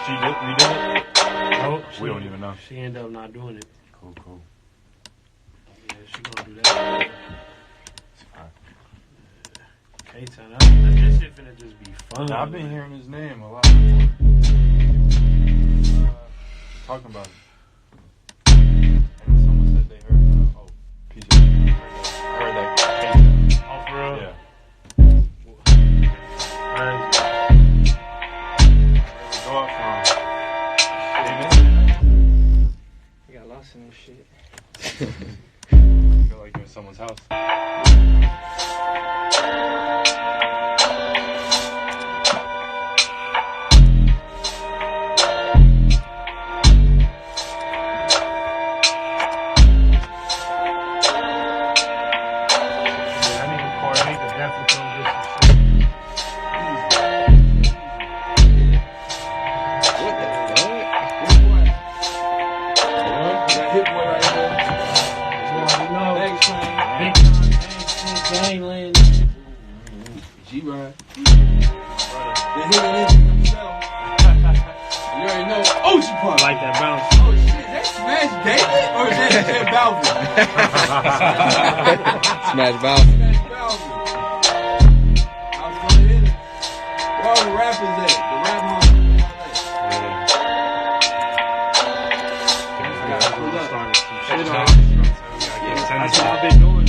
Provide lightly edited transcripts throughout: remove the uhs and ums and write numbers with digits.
She redid it? Nope. We don't even know. She ended up not doing it. Cool. Yeah, she gonna do that. It's fine. K-Town, that shit finna just be fun. I've been hearing his name a lot more. Talking about it. And someone said they heard, piece of shit. I heard that K-Town. Oh, for real? Yeah. Go out from. You got lost in this shit. I feel like you're in someone's house. G-Ride. They're hitting it themselves. You already know. Oh, she pump. Like that bounce. Oh, shit. That Smash David? Or is that Ted Balvin? Smash Balvin. Smash Balvin. I was going to hit it. Where all the rappers at? The rap homies. That's what I've been doing.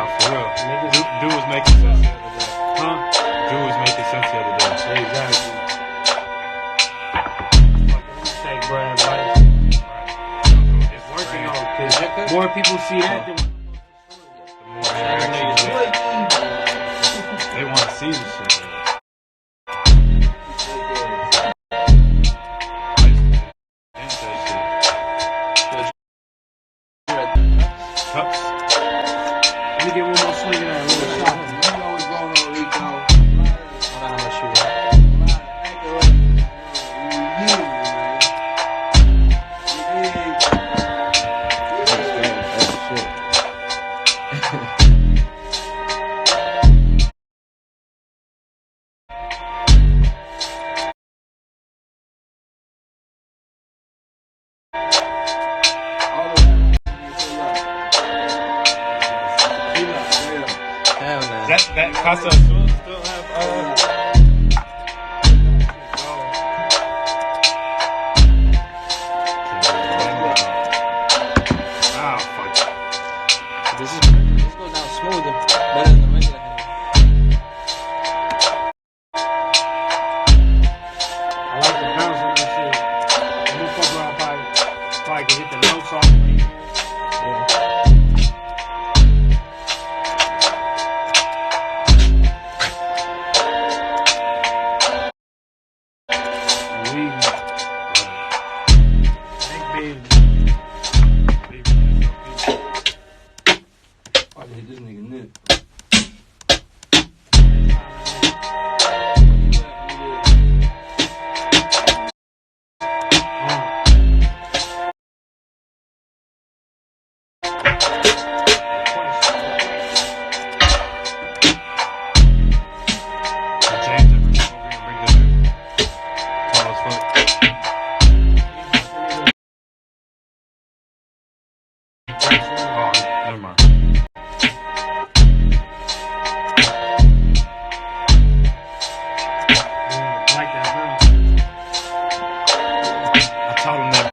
For real. Dude was making sense the other day. Huh? Dude was making sense the other day. Exactly. Take Brad advice. It's working out because more people see that than The more interactions they want to see this shit. Cups. Let me get one more swing in that little shot. You always go on Rico. I don't know how much you got. That Casa Azul still have fuck. This goes down smooth and better than the regular hand. I like the bounce on that shit. I'm gonna fuck around, probably can hit the notes off. This nigga nip. Never mind. Like that bounce. I taught him that.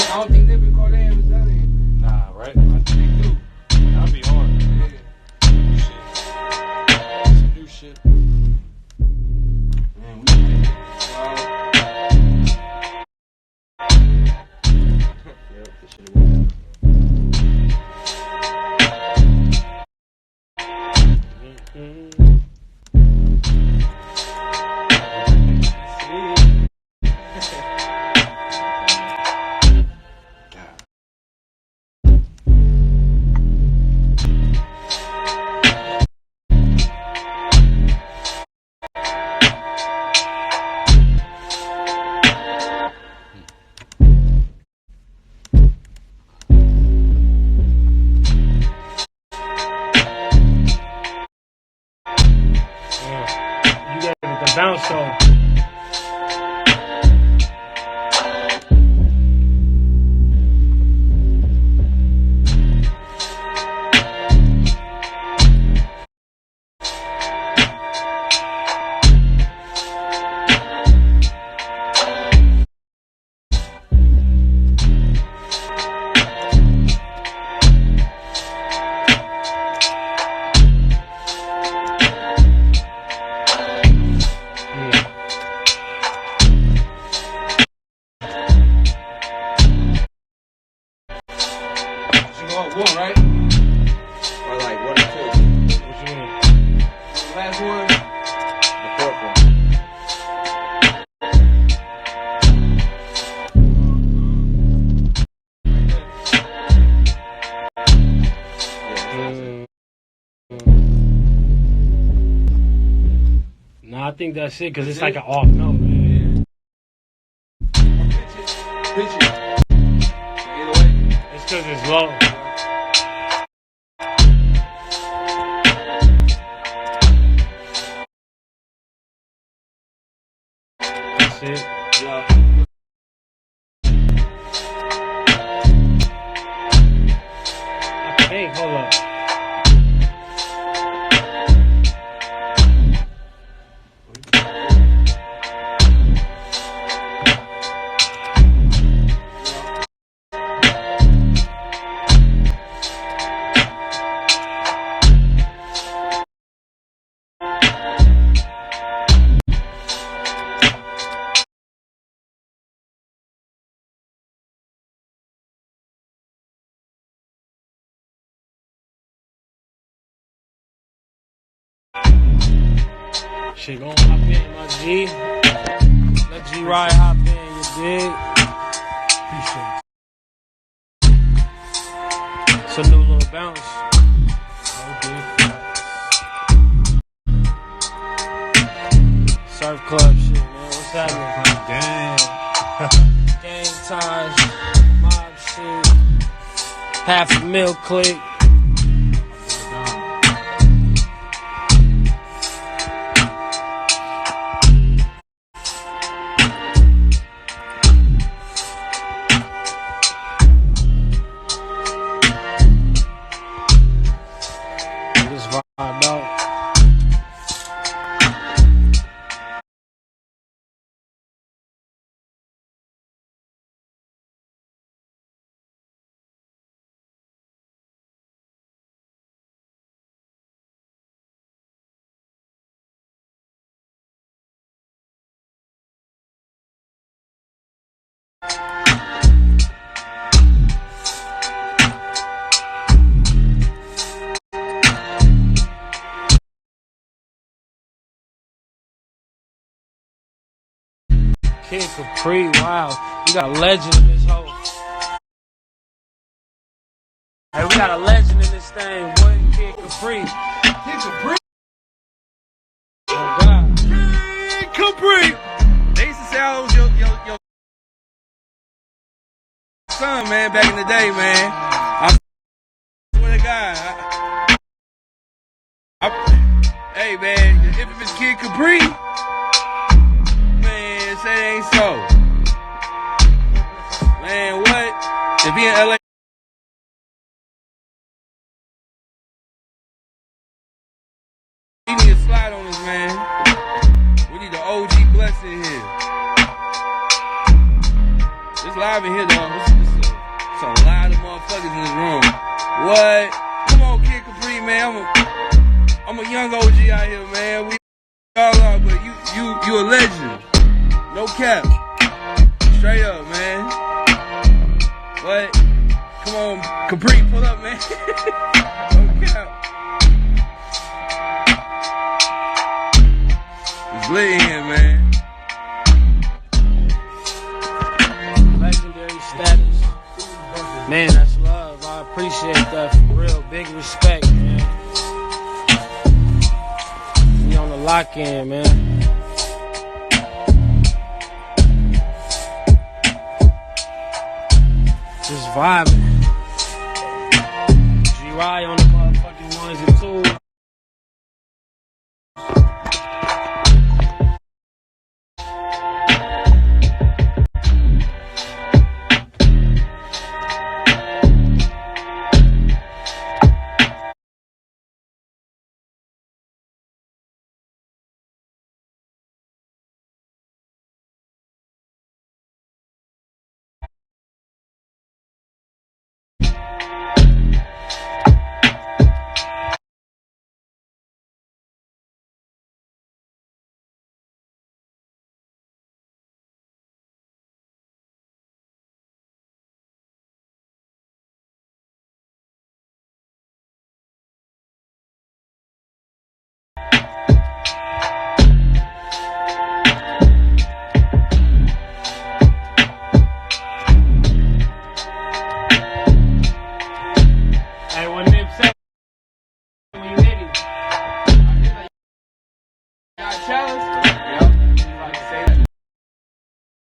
I don't think Nippy Corday was done it. Nah, right? I think he do. That'd be hard. Yeah. Shit. the bounce though. One, right? Or like 1 or 2? What you mean? The last one? The fourth one. No, I think that's it because it's like an off note, man. Pitch it. Either way. It's because it's low. That's it. Yeah. I think, hold up. Shit, gon' hop in, my G. Let G Ride hop in, you dig? Appreciate it. It's a new little bounce. Okay. Surf club shit, man. What's happening? Gang ties, mob shit. $500,000 click. Kid Capri, wow. We got a legend in this hoe. Hey, we got a legend in this thing, boy. Kid Capri. Kid Capri. Oh, God. Kid Capri. They used to say I was your son, man, back in the day, man. I swear to God. Hey, man, if it's Kid Capri, man, say it ain't so. Man, what? If he in LA, he need to slide on us, man. We need the OG blessing here. It's live in here, though. It's a lot of motherfuckers in this room. What? Come on, Kid Capri, man. I'm a young OG out here, man. We all are, but you a legend. No cap. Straight up, man. What? Come on, Capri, pull up, man. No cap. It's lit in here, man. Legendary status. Man, that's love. I appreciate that for real. Big respect, man. We on the lock-in, man. Just vibing. G-Rye on